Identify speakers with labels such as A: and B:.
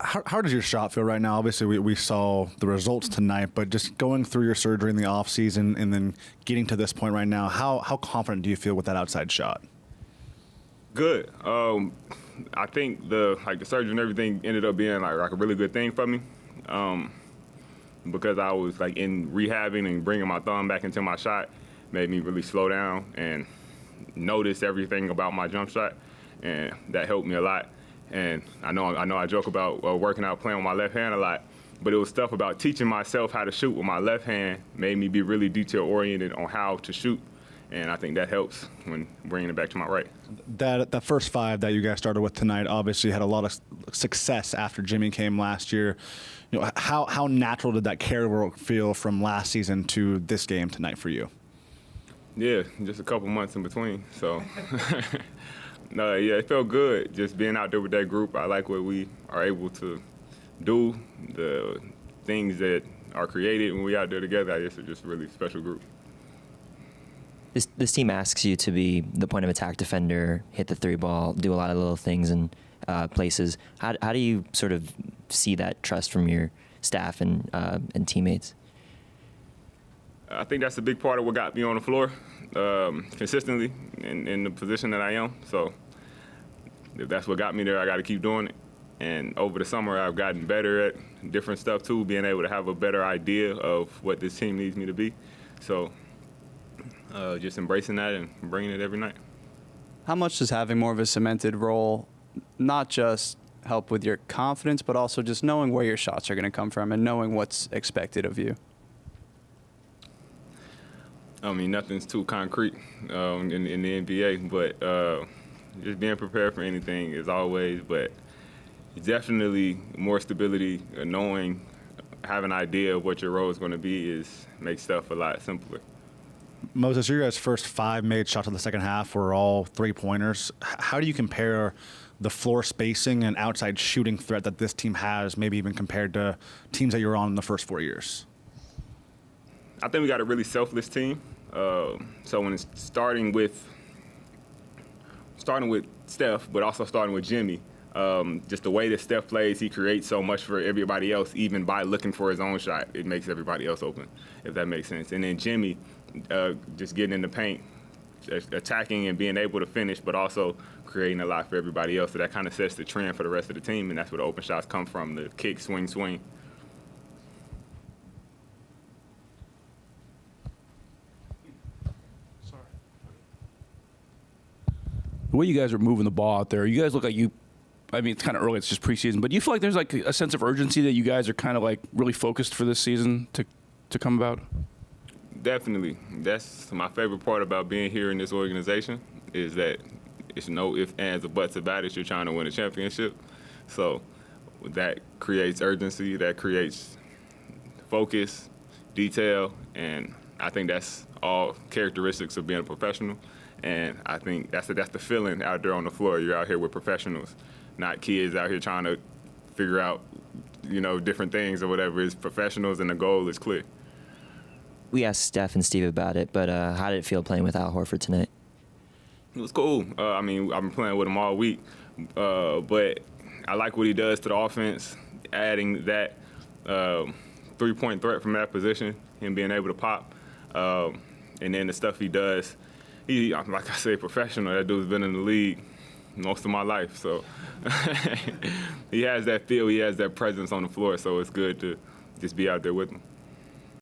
A: How does your shot feel right now? Obviously, we saw the results tonight, but just going through your surgery in the offseason and then getting to this point right now, how confident do you feel with that outside shot?
B: Good. I think the surgery and everything ended up being like a really good thing for me, because I was like in rehabbing and bringing my thumb back into my shot made me really slow down and notice everything about my jump shot, and that helped me a lot. And I know I joke about working out, playing with my left hand a lot, but it was stuff about teaching myself how to shoot with my left hand made me be really detail-oriented on how to shoot, and I think that helps when bringing it back to my right.
A: That first five that you guys started with tonight obviously had a lot of success after Jimmy came last year. You know, how natural did that carryover feel from last season to this game tonight for you?
B: Yeah, just a couple months in between, so. No, yeah, it felt good just being out there with that group. I like what we are able to do, the things that are created when we out there together. I guess it's just a really special group.
C: This team asks you to be the point of attack defender, hit the three ball, do a lot of little things in places. How do you sort of see that trust from your staff and teammates?
B: I think that's a big part of what got me on the floor consistently in the position that I am. So if that's what got me there, I got to keep doing it. And over the summer, I've gotten better at different stuff too, being able to have a better idea of what this team needs me to be. So just embracing that and bringing it every night.
D: How much does having more of a cemented role not just help with your confidence, but also just knowing where your shots are going to come from and knowing what's expected of you?
B: I mean, nothing's too concrete in the NBA, but just being prepared for anything is always, but definitely more stability, knowing, having an idea of what your role is going to be makes stuff a lot simpler.
A: Moses, your guys' first 5 made shots in the second half were all three-pointers. How do you compare the floor spacing and outside shooting threat that this team has, maybe even compared to teams that you were on in the first 4 years?
B: I think we got a really selfless team. So when it's starting with Steph, but also starting with Jimmy, just the way that Steph plays, he creates so much for everybody else, even by looking for his own shot. It makes everybody else open, if that makes sense. And then Jimmy, just getting in the paint, attacking and being able to finish, but also creating a lot for everybody else. So that kind of sets the trend for the rest of the team, and that's where the open shots come from, the kick, swing, swing.
E: The way you guys are moving the ball out there, you guys look like I mean, it's kind of early, it's just preseason, but do you feel like there's like a sense of urgency that you guys are kind of like really focused for this season to come about?
B: Definitely. That's my favorite part about being here in this organization, is that it's no ifs, ands, or buts about it. You're trying to win a championship. So that creates urgency, that creates focus, detail, and I think that's all characteristics of being a professional. And I think that's the feeling out there on the floor. You're out here with professionals, not kids out here trying to figure out, different things or whatever. It's professionals, and the goal is clear.
C: We asked Steph and Steve about it, but how did it feel playing with Al Horford tonight?
B: It was cool. I mean, I've been playing with him all week, but I like what he does to the offense, adding that three-point threat from that position, him being able to pop, and then the stuff he does. Like I say, professional. That dude's been in the league most of my life, so he has that feel, he has that presence on the floor, so it's good to just be out there with him.